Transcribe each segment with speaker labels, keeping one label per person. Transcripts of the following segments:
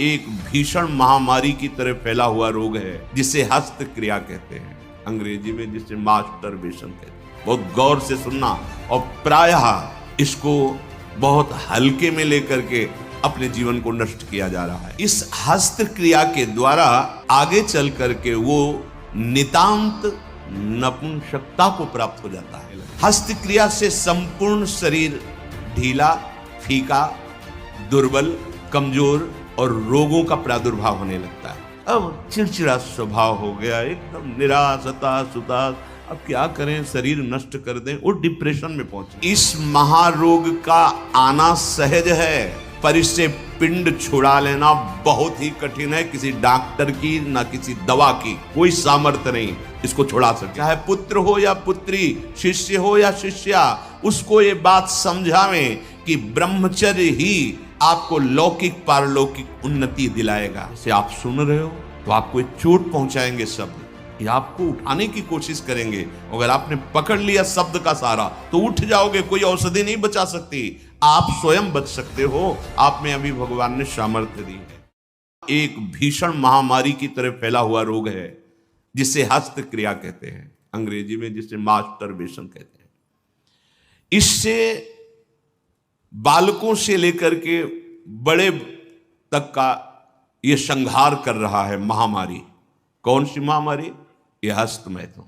Speaker 1: एक भीषण महामारी की तरह फैला हुआ रोग है जिसे हस्त क्रिया कहते हैं, अंग्रेजी में जिसे मास्टरबेशन कहते हैं। बहुत गौर से सुनना और प्रायः इसको बहुत हल्के में लेकर के अपने जीवन को नष्ट किया जा रहा है। इस हस्त क्रिया के द्वारा आगे चल करके वो नितांत नपुंसकता को प्राप्त हो जाता है। हस्त क्रिया से संपूर्ण शरीर ढीला, फीका, दुर्बल, कमजोर और रोगों का प्रादुर्भाव होने लगता है। अब चिड़चिड़ा स्वभाव हो गया, एकदम निराश, हताश, उदास। अब क्या करें, शरीर नष्ट कर दें और डिप्रेशन में पहुंचे। इस महारोग का आना सहज है, पर इससे पिंड छुड़ा लेना बहुत ही कठिन है। किसी डॉक्टर की ना किसी दवा की कोई सामर्थ्य नहीं इसको छुड़ा सके। चाहे पुत्र हो या पुत्री, शिष्य हो या शिष्या, उसको ये बात समझावें कि ब्रह्मचर्य ही आपको लौकिक पारलौकिक उन्नति दिलाएगा। इसे आप सुन रहे हो तो आपको एक चोट पहुंचाएंगे शब्द, ये आपको उठाने की कोशिश करेंगे। अगर आपने पकड़ लिया शब्द का सहारा तो उठ जाओगे, कोई औषधि नहीं बचा सकती। आप स्वयं बच सकते हो, आप में अभी भगवान ने सामर्थ्य दी है। एक भीषण महामारी की तरह फैला हुआ रोग है जिसे हस्त क्रिया कहते हैं, अंग्रेजी में जिसे मास्टरबेशन कहते हैं। इससे बालकों से लेकर के बड़े तक का यह संहार कर रहा है महामारी। कौन सी महामारी? यह हस्त मैथुन,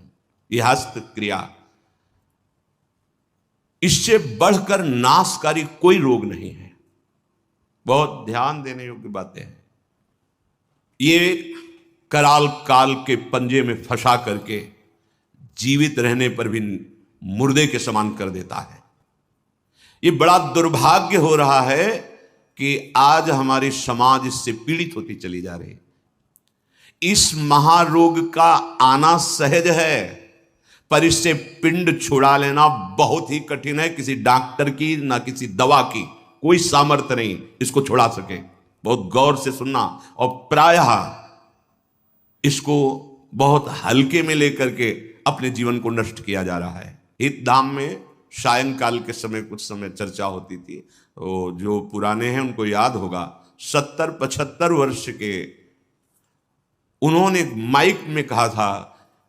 Speaker 1: यह हस्त क्रिया। इससे बढ़कर नाशकारी कोई रोग नहीं है। बहुत ध्यान देने योग्य बातें हैं। ये कराल काल के पंजे में फंसा करके जीवित रहने पर भी मुर्दे के समान कर देता है। ये बड़ा दुर्भाग्य हो रहा है कि आज हमारी समाज इससे पीड़ित होती चली जा रही है। इस महारोग का आना सहज है, पर इससे पिंड छुड़ा लेना बहुत ही कठिन है। किसी डॉक्टर की ना किसी दवा की कोई सामर्थ्य नहीं इसको छुड़ा सके। बहुत गौर से सुनना और प्रायः इसको बहुत हल्के में लेकर के अपने जीवन को नष्ट किया जा रहा है। हित धाम में सायंकाल के समय कुछ समय चर्चा होती थी, तो जो पुराने हैं उनको याद होगा, 70-75 वर्ष के उन्होंने माइक में कहा था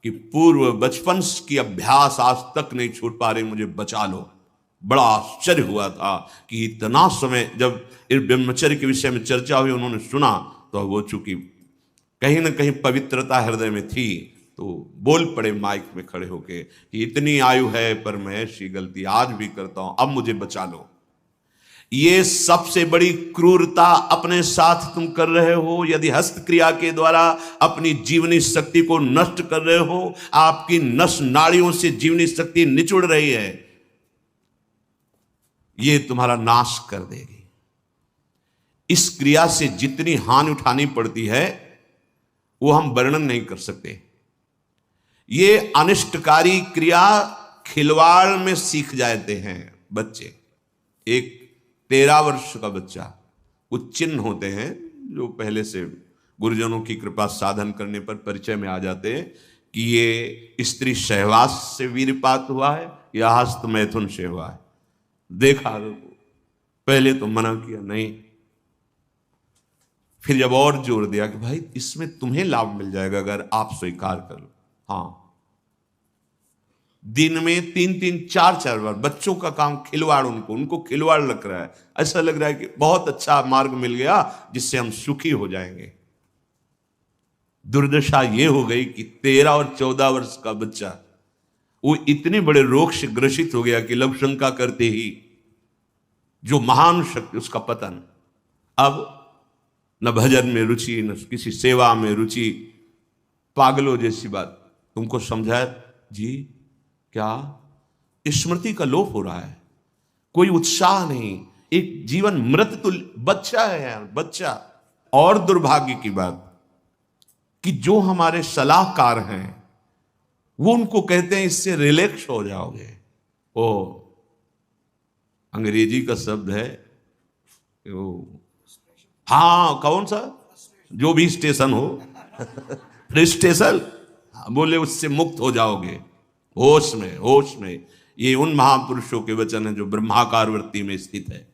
Speaker 1: कि पूर्व बचपन की अभ्यास आज तक नहीं छूट पा रहे, मुझे बचा लो। बड़ा आश्चर्य हुआ था कि इतना समय जब इस ब्रह्मचर्य के विषय में चर्चा हुई, उन्होंने सुना तो वो चूंकि कहीं ना कहीं पवित्रता हृदय में थी तो बोल पड़े माइक में खड़े होके कि इतनी आयु है पर मैं ऐसी गलती आज भी करता हूं, अब मुझे बचा लो। ये सबसे बड़ी क्रूरता अपने साथ तुम कर रहे हो। यदि हस्त क्रिया के द्वारा अपनी जीवनी शक्ति को नष्ट कर रहे हो, आपकी नस नाड़ियों से जीवनी शक्ति निचुड़ रही है, ये तुम्हारा नाश कर देगी। इस क्रिया से जितनी हानि उठानी पड़ती है वो हम वर्णन नहीं कर सकते। ये अनिष्टकारी क्रिया खिलवाड़ में सीख जाते हैं बच्चे। एक 13 वर्ष का बच्चा, कुछ चिन्ह होते हैं जो पहले से गुरुजनों की कृपा साधन करने पर परिचय में आ जाते हैं कि ये स्त्री सहवास से वीरपात हुआ है या हस्त मैथुन से हुआ है। देखा तो पहले तो मना किया नहीं, फिर जब और जोर दिया कि भाई इसमें तुम्हें लाभ मिल जाएगा अगर आप स्वीकार कर लो। हाँ, दिन में 3-3, 4-4 बार बच्चों का काम खिलवाड़, उनको खिलवाड़ लग रहा है। ऐसा लग रहा है कि बहुत अच्छा मार्ग मिल गया जिससे हम सुखी हो जाएंगे। दुर्दशा ये हो गई कि 13 और 14 वर्ष का बच्चा वो इतने बड़े रोग से ग्रसित हो गया कि लघु शंका करते ही जो महान शक्ति उसका पतन। अब न भजन में रुचि, न किसी सेवा में रुचि। पागलों जैसी बात। तुमको समझाया जी, क्या स्मृति का लोप हो रहा है, कोई उत्साह नहीं, एक जीवन मृत तुल्य बच्चा है यार, बच्चा। और दुर्भाग्य की बात कि जो हमारे सलाहकार हैं वो उनको कहते हैं इससे रिलैक्स हो जाओगे। ओ अंग्रेजी का शब्द है वो, हाँ कौन सा, जो भी स्टेशन हो फ्रस्ट्रेशन, बोले उससे मुक्त हो जाओगे। होश में, होश में। ये उन महापुरुषों के वचन है जो ब्रह्माकार वृत्ति में स्थित है।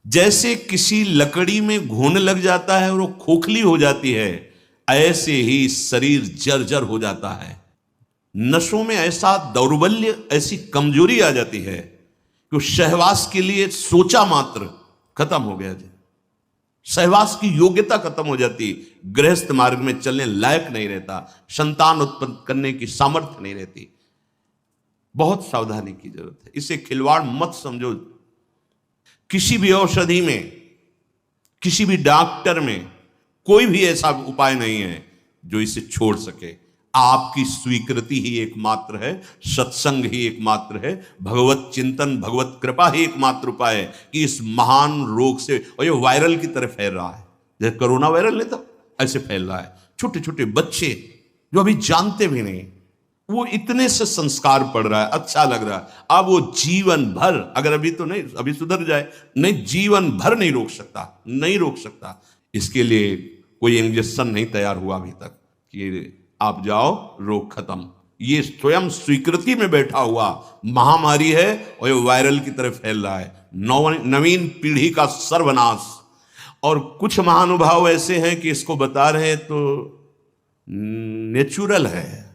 Speaker 1: जैसे किसी लकड़ी में घुन लग जाता है और वो खोखली हो जाती है, ऐसे ही शरीर जर्जर हो जाता है। नशों में ऐसा दौर्बल्य, ऐसी कमजोरी आ जाती है कि वो सहवास के लिए सोचा मात्र खत्म हो गया जी। सहवास की योग्यता खत्म हो जाती, गृहस्थ मार्ग में चलने लायक नहीं रहता, संतान उत्पन्न करने की सामर्थ्य नहीं रहती। बहुत सावधानी की जरूरत है, इसे खिलवाड़ मत समझो। किसी भी औषधि में, किसी भी डॉक्टर में कोई भी ऐसा उपाय नहीं है जो इसे छोड़ सके। आपकी स्वीकृति ही एकमात्र है, सत्संग ही एकमात्र है, भगवत चिंतन, भगवत कृपा ही एकमात्र उपाय है कि इस महान रोग से, और ये वायरल की तरह फैल रहा है, जैसे कोरोना वायरल नहीं था ऐसे फैल रहा है। छोटे छोटे बच्चे जो अभी जानते भी नहीं, वो इतने से संस्कार पड़ रहा है, अच्छा लग रहा है। अब वो जीवन भर, अगर अभी तो नहीं, अभी सुधर जाए, नहीं जीवन भर नहीं रोक सकता, नहीं रोक सकता। इसके लिए कोई इंजेक्शन नहीं तैयार हुआ अभी तक कि आप जाओ रोग खत्म। ये स्वयं स्वीकृति में बैठा हुआ महामारी है और ये वायरल की तरह फैल रहा है। नवीन पीढ़ी का सर्वनाश। और कुछ महानुभाव ऐसे हैं कि इसको बता रहे हैं तो नेचुरल है,